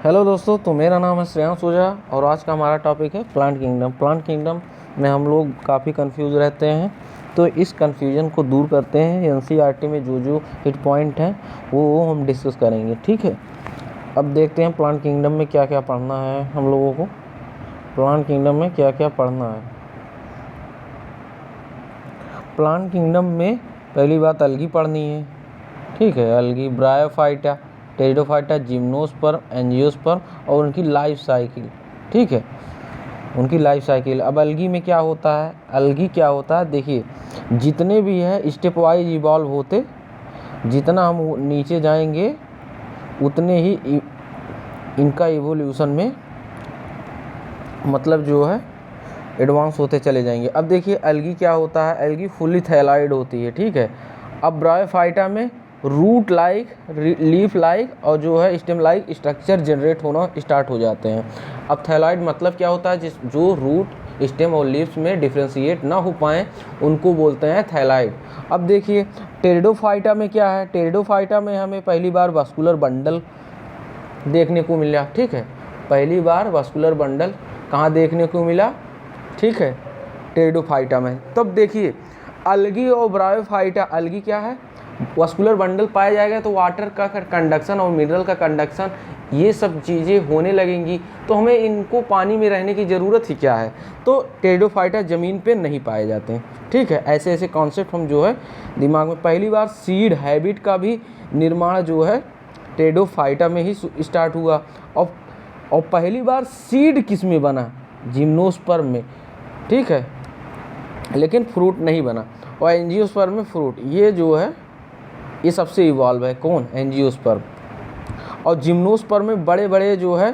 Hello दोस्तों, तो मेरा नाम है श्रेयांश ओझा और आज का हमारा टॉपिक है प्लांट किंगडम। प्लांट किंगडम में हम लोग काफ़ी कंफ्यूज रहते हैं, तो इस कंफ्यूजन को दूर करते हैं। एनसीईआरटी में जो हिट पॉइंट हैं वो हम डिस्कस करेंगे, ठीक है। अब देखते हैं प्लांट किंगडम में क्या क्या पढ़ना है हम लोगों को। प्लांट किंगडम में क्या क्या पढ़ना है। प्लांट किंगडम में पहली बात अलगी पढ़नी है, ठीक है। अलगी, ब्रायोफाइटा, टेरिडोफाइटा, जिम्नोस्पर्म, एंजियोस्पर्म और उनकी लाइफ साइकिल, ठीक है, उनकी लाइफ साइकिल। अब अलगी में क्या होता है, अलगी क्या होता है, देखिए जितने भी है स्टेप वाइज इवॉल्व होते, जितना हम नीचे जाएंगे उतने ही इनका इवोल्यूशन में मतलब जो है एडवांस होते चले जाएंगे। अब देखिए अलगी क्या होता है, अलगी फुली थैलाइड होती है, ठीक है। अब ब्रायोफाइटा में रूट लाइक, लीफ लाइक और जो है स्टेम लाइक स्ट्रक्चर जनरेट होना स्टार्ट हो जाते हैं। अब थैलाइड मतलब क्या होता है, जो रूट, स्टेम और लीव्स में डिफ्रेंशिएट ना हो पाएँ उनको बोलते हैं थैलाइड। अब देखिए टेरिडोफाइटा में क्या है, टेरिडोफाइटा में हमें पहली बार वास्कुलर बंडल देखने को मिला, ठीक है। पहली बार वास्कुलर बंडल कहाँ देखने को मिला, ठीक है, टेरिडोफाइटा में। तब देखिए अलगी और ब्रायोफाइटा, अलगी क्या है, वास्कुलर बंडल पाया जाएगा तो वाटर का कंडक्शन और मिनरल का कंडक्शन ये सब चीज़ें होने लगेंगी, तो हमें इनको पानी में रहने की ज़रूरत ही क्या है। तो टेरिडोफाइटा ज़मीन पे नहीं पाए जाते हैं, ठीक है। ऐसे ऐसे कॉन्सेप्ट हम जो है दिमाग में, पहली बार सीड हैबिट का भी निर्माण जो है टेरिडोफाइटा में ही स्टार्ट हुआ। और पहली बार सीड किस में बना, जिम्नोस्पर्म में, ठीक है, लेकिन फ्रूट नहीं बना। और एंजियोस्पर्म में फ्रूट, ये जो है ये सबसे इवॉल्व है, कौन, एंजियोस्पर्म। और जिम्नोस्पर्म में बड़े बड़े जो है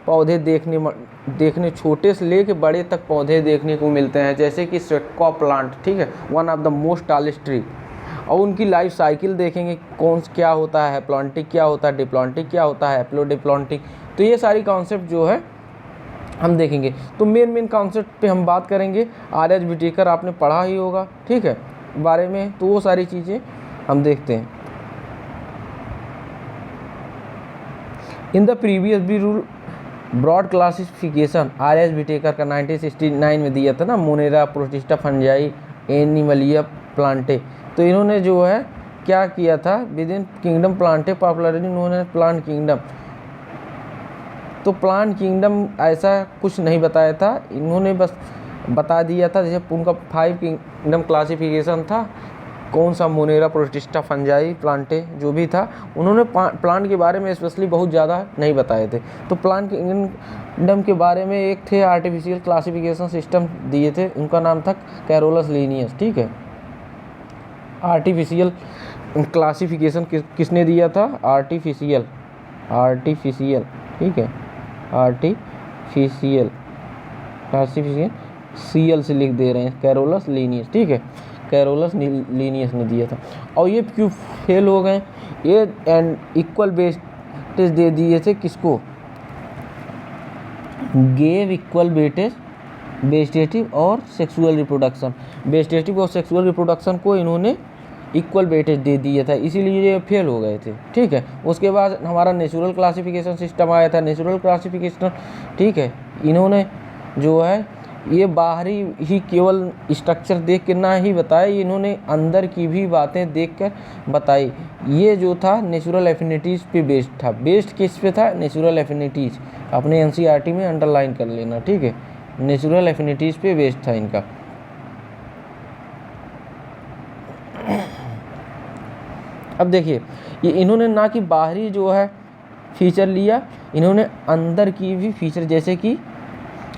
पौधे देखने छोटे से लेके बड़े तक पौधे देखने को मिलते हैं, जैसे कि सेक्वा प्लांट, ठीक है, one of the most tallest tree. और उनकी लाइफ साइकिल देखेंगे, कौन क्या होता है, प्लांटिक क्या होता है, डिप्लॉन्टिक क्या होता है, एप्लोडिप्लॉन्टिक। तो ये सारी कॉन्सेप्ट जो है हम देखेंगे। तो मेन कॉन्सेप्ट पे हम बात करेंगे। आर.एच. व्हिटेकर आपने पढ़ा ही होगा, ठीक है, बारे में, तो वो सारी चीज़ें हम देखते हैं। इन द प्रीवियस बी रूल ब्रॉड क्लासिफिकेशन, आर.एच. व्हिटेकर का 1969 में दिया था ना, Monera, Protista, Fungi, Animalia, Plantae. तो इन्होंने जो है क्या किया था, with in kingdom Plantae popularly known as plant kingdom. तो प्लांट किंगडम ऐसा कुछ नहीं बताया था, इन्होंने बस बता दिया था, जैसे उनका 5 किंगडम क्लासिफिकेशन था, कौन सा, मोनेरा, प्रोटिस्टा, फंजाई, प्लांटे, जो भी था, उन्होंने प्लांट के बारे में स्पेशली बहुत ज़्यादा नहीं बताए थे। तो प्लांट किंगडम के बारे में एक थे आर्टिफिशियल क्लासिफिकेशन सिस्टम दिए थे, उनका नाम था कैरोलस लीनियस, ठीक है। आर्टिफिशियल क्लासिफिकेशन किसने दिया था, आर्टिफिशियल, ठीक है, आर्टिफिशियल क्लासिफिकेशन, सीएल से लिख दे रहे हैं, कैरोलस लीनियस, ठीक है, कैरोलस लीनियस ने दिया था। और ये क्यों फेल हो गए, ये एंड इक्वल वेटेज दे दिए थे किसको, गेव इक्वल वेटेज वेजिटेटिव और सेक्सुअल रिप्रोडक्शन, वेजिटेटिव और सेक्सुअल रिप्रोडक्शन को इन्होंने इक्वल वेटेज दे दिया था, इसीलिए ये फेल हो गए थे, ठीक है। उसके बाद हमारा नेचुरल क्लासिफिकेशन सिस्टम आया था, नेचुरल क्लासिफिकेशन, ठीक है, इन्होंने जो है ये बाहरी ही केवल स्ट्रक्चर देख के ना ही बताए, इन्होंने अंदर की भी बातें देखकर बताई। ये जो था नेचुरल एफिनिटीज़ पे बेस्ड था। बेस्ड किस पे था, नेचुरल एफिनिटीज़, अपने एनसीईआरटी में अंडरलाइन कर लेना, ठीक है, नेचुरल एफिनिटीज़ पे बेस्ड था इनका। अब देखिए ये इन्होंने ना कि बाहरी जो है फीचर लिया, इन्होंने अंदर की भी फीचर, जैसे कि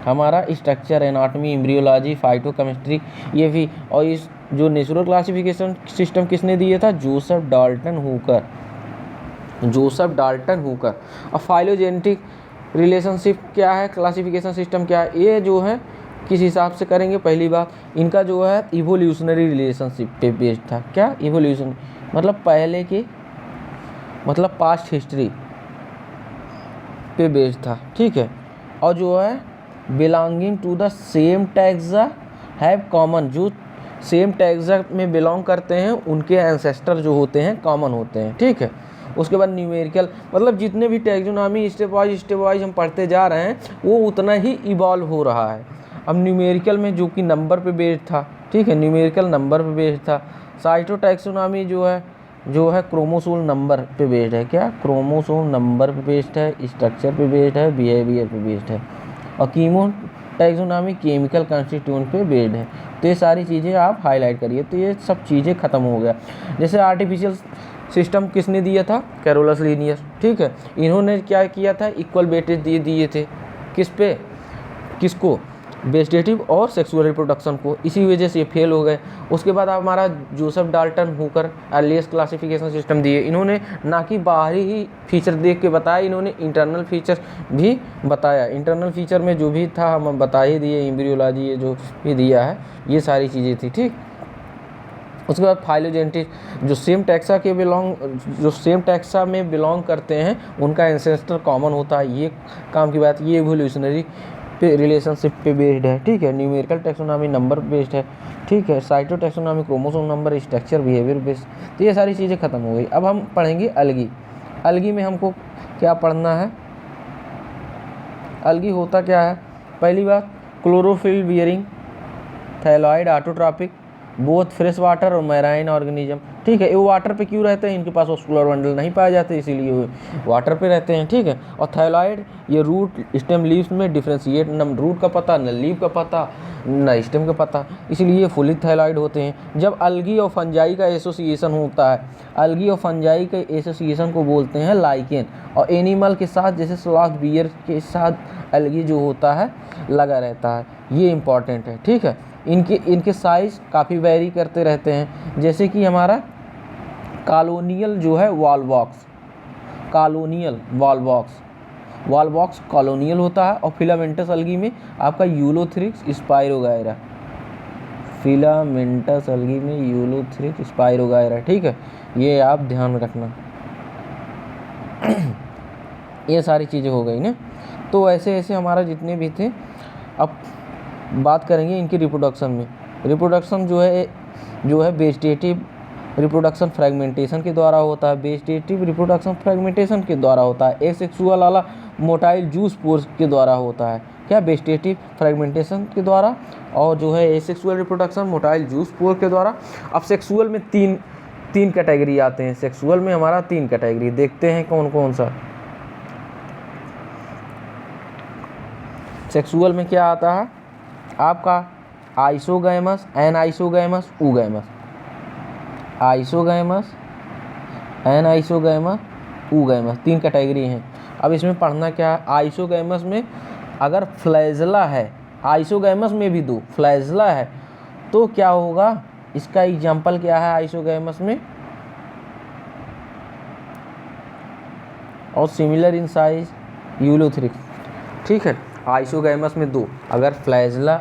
हमारा स्ट्रक्चर, एनाटॉमी, एम्ब्रियोलॉजी, फाइटोकेमिस्ट्री, ये भी। और इस जो नेचुरल क्लासिफिकेशन सिस्टम किसने दिया था, जोसेफ डाल्टन हुकर। अब फाइलोजेनेटिक रिलेशनशिप क्या है, क्लासिफिकेशन सिस्टम क्या है, ये जो है किस हिसाब से करेंगे। पहली बात इनका जो है इवोल्यूशनरी रिलेशनशिप पे बेस्ड था। क्या, इवोल्यूशन मतलब पहले की, मतलब पास्ट हिस्ट्री पे बेस्ड था, ठीक है। और जो है belonging to the same taxa have common, जो सेम टैक्सा में बिलोंग करते हैं उनके एंसेस्टर जो होते हैं कॉमन होते हैं, ठीक है। उसके बाद न्यूमेरिकल, मतलब जितने भी टैक्सोनॉमी स्टेप वाइज हम पढ़ते जा रहे हैं वो उतना ही इवॉल्व हो रहा है। अब न्यूमेरिकल में जो कि नंबर पे बेस्ड था, ठीक है, न्यूमेरिकल नंबर पे बेस्ड था। साइटोटैक्सोनॉमी जो है क्रोमोसोम नंबर पे बेस्ड है। क्या? क्रोमोसोम नंबर पे बेस्ड है, स्ट्रक्चर पे बेस्ड है, बिहेवियर पे बेस्ड है। और कीमो टैक्सोनॉमी केमिकल कंस्टिट्यूएंट पे बेस्ड है। तो ये सारी चीज़ें आप हाईलाइट करिए। तो ये सब चीज़ें ख़त्म हो गया। जैसे आर्टिफिशियल सिस्टम किसने दिया था? कैरोलस लीनियस, ठीक है। इन्होंने क्या किया था? इक्वल वेटेज दिए थे किस पे? किसको? वेजिटेटिव और सेक्सुअल रिप्रोडक्शन को। इसी वजह से ये फेल हो गए। उसके बाद हमारा Joseph Dalton Hooker earliest classification system दिए। इन्होंने ना कि बाहरी ही फीचर देख के बताया, इन्होंने इंटरनल फीचर भी बताया। इंटरनल फीचर में जो भी था हम बता ही दिए, एम्ब्रियोलॉजी ये जो भी दिया है ये सारी चीज़ें थी, ठीक। उसके बाद फाइलोजेनेटिक, जो सेम टैक्सा में बिलोंग करते हैं उनका एंसेस्टर कॉमन होता है। ये काम की बात, ये एवोल्यूशनरी पे रिलेशनशिप पे बेस्ड है, ठीक है। न्यूमेरिकल टैक्सोनॉमी नंबर बेस्ड है, ठीक है। Cytotaxonomy chromosome number, structure, behaviour based. तो ये सारी चीज़ें खत्म हो गई। अब हम पढ़ेंगे अलगी। अलगी में हमको क्या पढ़ना है? अलगी होता क्या है? पहली बात, chlorophyll bearing, thalloid, autotrophic, both fresh water और मैराइन ऑर्गेनिज्म, ठीक है। ये वाटर पे क्यों रहते हैं? इनके पास ऑस्कुलर बंडल नहीं पाए जाते, इसीलिए वो वाटर पे रहते हैं, ठीक है। और थैलॉइड ये रूट स्टेम लीव्स में डिफ्रेंशिएट, न रूट का पता, न लीव का पता, न स्टेम का पता, इसलिए फुली थैलॉइड होते हैं। जब अलगी और फंजाई का एसोसिएशन होता है, अलगी और फंजाई के एसोसिएशन को बोलते हैं लाइकेन। और एनिमल के साथ, जैसे स्लॉथ बियर के साथ अलगी जो होता है लगा रहता है। ये इंपॉर्टेंट है, ठीक है। इनके साइज़ काफ़ी वेरी करते रहते हैं। जैसे कि हमारा कॉलोनियल जो है वॉलवॉक्स, कॉलोनियल वॉलवॉक्स कॉलोनियल होता है। और फिलामेंटस अलगी में आपका यूलोथ्रिक्स स्पाइरोगायरा, फिलामेंटस अलगी में यूलोथ्रिक्स स्पाइरोगायरा, ठीक है। ये आप ध्यान रखना। ये सारी चीज़ें हो गई ना। तो ऐसे ऐसे हमारा जितने भी थे। अब बात करेंगे इनकी रिप्रोडक्शन में। रिप्रोडक्शन जो है वेजिटेटिव रिप्रोडक्शन फ्रेगमेंटेशन के द्वारा होता है। वेजिटेटिव रिप्रोडक्शन फ्रेगमेंटेशन के द्वारा होता है। एसेक्सुअल वाला मोटाइल जूस पोर्स के द्वारा होता है। क्या? वेजिटेटिव फ्रेगमेंटेशन के द्वारा। और जो है एसेक्सुअल रिप्रोडक्शन मोटाइल जूस पोर के द्वारा। अब सेक्सुअल में तीन कैटेगरी आते हैं। सेक्सुअल में हमारा 3 कैटेगरी, देखते हैं कौन कौन सा। सेक्सुअल में क्या आता है आपका? Isogamous, anisogamous, oogamous. Isogamous, anisogamous, oogamous, 3 category हैं। अब इसमें पढ़ना क्या है? आइसोगैमस में अगर फ्लैजला है, आइसोगैमस में भी 2 फ्लैजला है, तो क्या होगा? इसका एग्जाम्पल क्या है आइसोगैमस में? और सिमिलर इन साइज यूलोथ्रिक्स, ठीक है। आइसोगैमस में 2, अगर फ्लैजला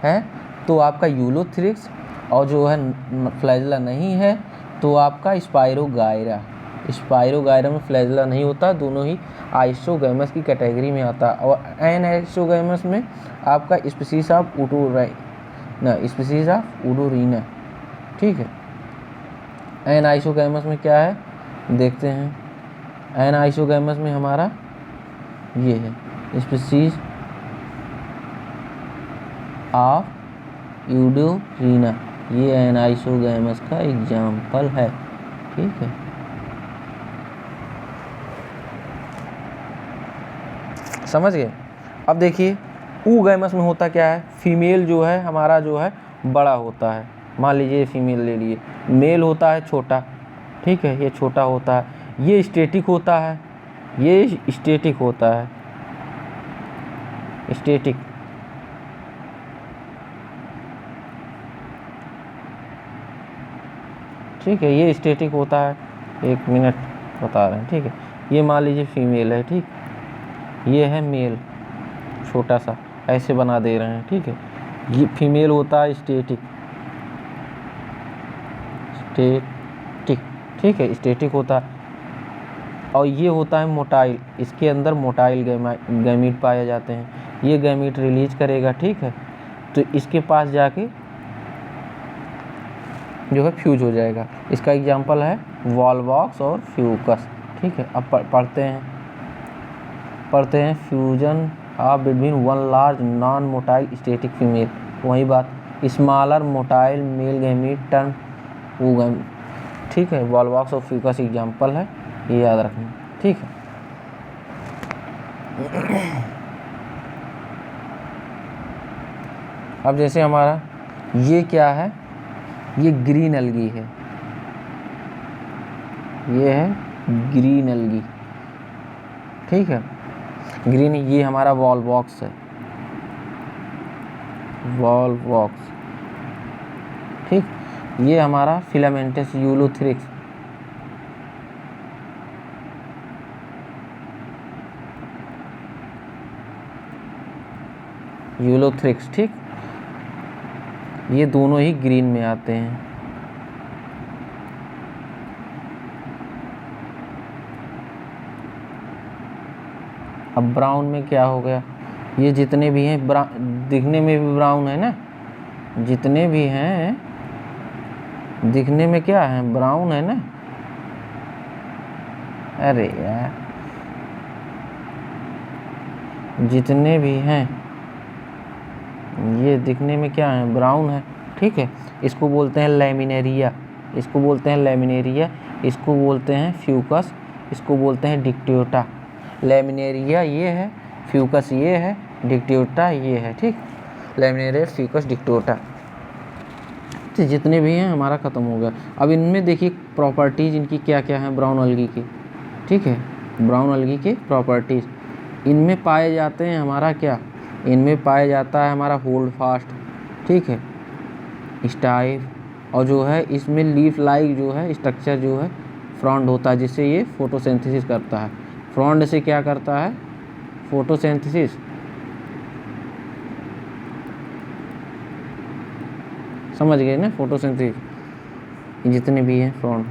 है तो आपका यूलोथ्रिक्स, और जो है फ्लैजला नहीं है तो आपका स्पाइरोगायरा। स्पाइरोगायरा में फ्लैजला नहीं होता, दोनों ही आइसोगैमस की कैटेगरी में आता है। और एनाइसोगैमस में आपका स्पीशीज ऑफ उडोरीना, ठीक है। एनाइसोगैमस में क्या है देखते हैं। एनाइसोगैमस में हमारा ये है स्पीशीज ऑफ यूडोरीना, ये एनाइसोगैमस का एग्जाम्पल है, ठीक है। समझ गए? अब देखिए ऊगैमस में होता क्या है? फीमेल जो है हमारा जो है बड़ा होता है। मान लीजिए फीमेल ले लिए, मेल होता है छोटा, ठीक है, ये छोटा होता है। ये स्टैटिक होता है, ये स्टैटिक होता है, स्टैटिक, ठीक है, ये स्टैटिक होता है। 1 मिनट बता रहे हैं, ठीक है। ये मान लीजिए फीमेल है, ठीक, ये है मेल, छोटा सा ऐसे बना दे रहे हैं, ठीक है। ये फीमेल होता है स्टैटिक, ठीक है, स्टैटिक होता है। और ये होता है मोटाइल, इसके अंदर मोटाइल गैमीट पाए जाते हैं। ये गैमीट रिलीज करेगा, ठीक है, तो इसके पास जाके जो है फ्यूज हो जाएगा। इसका एग्जांपल है वॉलवॉक्स और फ्यूकस, ठीक है। अब पढ़ते हैं fusion of between one large non motile static female. वही बात, smaller motile male gamete term oogamy. ठीक है, वॉल्वॉक्स और फ्यूकस एग्जाम्पल है, ये याद रखना। ठीक है, अब जैसे हमारा ये क्या है, ये ग्रीन अलगी है, ये है ग्रीन अलगी। ठीक है, ग्रीन, ये हमारा वॉल्वॉक्स है, वॉल्वॉक्स। ठीक, ये हमारा फिलामेंटस यूलोथ्रिक्स, यूलोथ्रिक्स। ठीक, ये दोनों ही ग्रीन में आते हैं। अब ब्राउन में क्या हो गया, ये जितने भी हैं दिखने में भी ब्राउन है ना, जितने भी हैं दिखने में क्या है, ब्राउन है ना। अरे यार, जितने भी हैं ये दिखने में क्या है, ब्राउन है। ठीक है, इसको बोलते हैं लैमिनेरिया, इसको बोलते हैं लैमिनेरिया, इसको बोलते हैं फ्यूकस, इसको बोलते हैं डिक्टियोटा। लैमिनेरिया ये है, फ्यूकस ये है, डिक्टियोटा ये है। ठीक, लैमिनेरिया, फ्यूकस, डिक्टियोटा, तो जितने भी हैं हमारा ख़त्म हो गया। अब इनमें देखिए प्रॉपर्टीज़ इनकी क्या क्या हैं ब्राउन अलगी की। ठीक है, ब्राउन अलगी की प्रॉपर्टीज़, इनमें पाए जाते हैं हमारा क्या, इनमें पाया जाता है हमारा होल्ड फास्ट। ठीक है, स्टाइफ, और जो है इसमें लीफ लाइक जो है स्ट्रक्चर जो है फ्रॉन्ड होता है, जिससे ये फोटोसिंथेसिस करता है। फ्रॉन्ड से क्या करता है, फोटोसिंथेसिस। समझ गए ना, फोटोसिंथेसिस जितने भी हैं फ्रॉन्ड।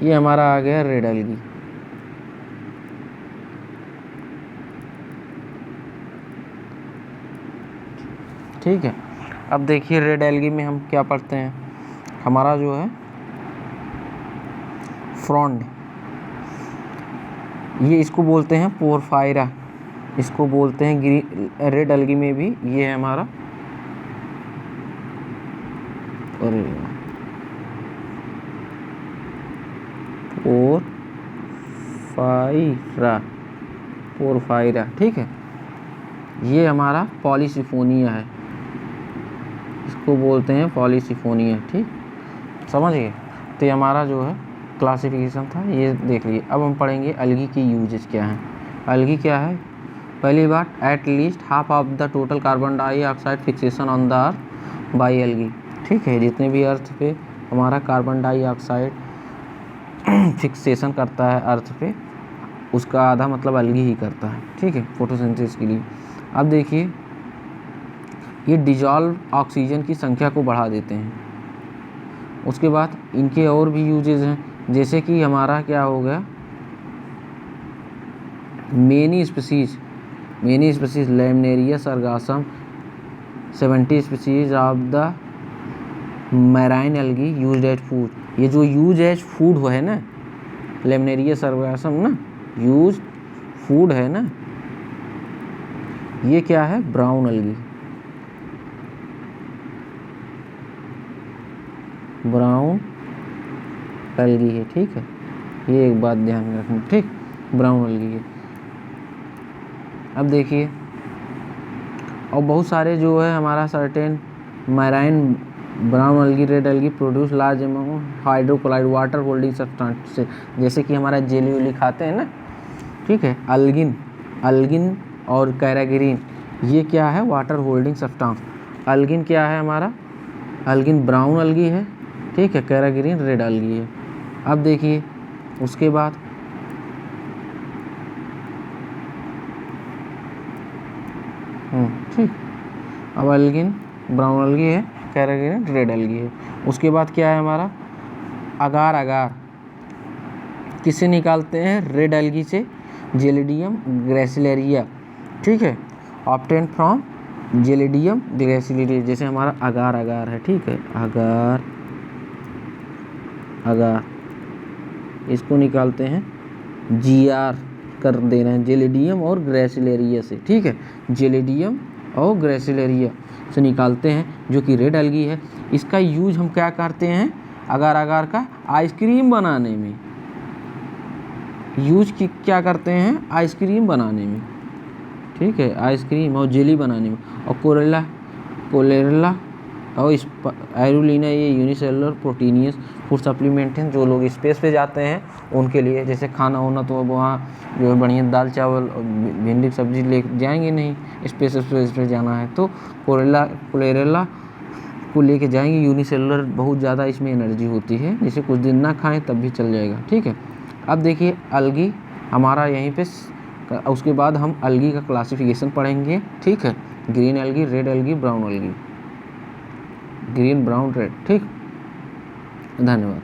ये हमारा आ गया रेड अलगी। ठीक है, अब देखिए रेड एल्गी में हम क्या पढ़ते हैं, हमारा जो है फ्रॉन्ड, ये इसको बोलते हैं पोरफायरा, इसको बोलते हैं ग्रीन। रेड एल्गी में भी ये है हमारा, और पोरफायरा। ठीक है, ये हमारा पॉलीसिफोनिया है, इसको बोलते हैं पॉलीसिफोनिया। ठीक, समझ गए। तो ये हमारा जो है क्लासिफिकेशन था, ये देख लीजिए। अब हम पढ़ेंगे अलगी की यूजेस क्या हैं। अलगी क्या है, पहली बात, at least half of the total carbon dioxide fixation on the earth by algae. ठीक है, जितने भी अर्थ पे हमारा कार्बन डाइऑक्साइड फिक्सेशन करता है अर्थ पे, उसका आधा मतलब अलगी ही करता है। ठीक है, फोटोसिंथेसिस के लिए। अब देखिए, ये डिजॉल्व ऑक्सीजन की संख्या को बढ़ा देते हैं। उसके बाद इनके और भी यूजेस हैं, जैसे कि हमारा क्या हो गया, many species Laminaria Sargassum 70 species of the marine algae used as food. ये जो यूज एज फूड है ना, लैमिनेरिया सरगासम ना यूज फूड है ना, ये क्या है, ब्राउन अलगी, ब्राउन अलगी है। ठीक है, ये एक बात ध्यान में रखना। ठीक, ब्राउन अलगी है। अब देखिए, और बहुत सारे जो है हमारा certain marine brown algae, red algae produce large amount hydrochloride water holding substance से, जैसे कि हमारा जेली उली खाते हैं ना। ठीक है, अल्गिन और कैराग्रीन, ये क्या है, वाटर होल्डिंग सब्सटेंस। अल्गिन क्या है हमारा, अल्गिन ब्राउन अलगी है। ठीक है, कैराग्रीन रेड अलगी है। अब देखिए उसके बाद ठीक, अब अल्गिन ब्राउन अलगी है, कैराग्रीन रेड अलगी है। उसके बाद क्या है हमारा, अगार किससे निकालते हैं, रेड अलगी से, जेलिडियम ग्रेसिलेरिया। ठीक है, ऑब्टेन फ्रॉम जेलिडियम ग्रेसिलेरिया, जैसे हमारा अगार है। ठीक है, अगार अगार, इसको निकालते हैं GR कर दे रहे हैं जेलिडियम और ग्रेसिलेरिया से, ठीक है, जेलिडियम और ग्रेसिलेरिया से निकालते हैं जो कि रेड एल्गी है। इसका यूज हम क्या करते हैं, अगार अगार का आइसक्रीम बनाने में यूज की क्या करते हैं, आइसक्रीम बनाने में, ठीक है, आइसक्रीम और जेली बनाने में। और कोलेरेला और आयरुलिना ये यूनिसेलुलर प्रोटीनियस फूड सप्लीमेंट हैं। जो लोग स्पेस पे जाते हैं उनके लिए, जैसे खाना होना तो अब वहाँ जो है बढ़िया दाल चावल और भिंडी की सब्जी ले जाएंगे नहीं, स्पेस पे जाना है तो कोलेरेला को लेके जाएंगे। यूनिसेलुलर बहुत ज़्यादा इसमें एनर्जी होती है, जैसे कुछ दिन ना खाएं तब भी चल जाएगा, ठीक है। अब देखिए अलगी हमारा यहीं पे, उसके बाद हम अलगी का क्लासिफिकेशन पढ़ेंगे, ठीक है, green algae, red algae, brown algae, green brown red, ठीक। धन्यवाद।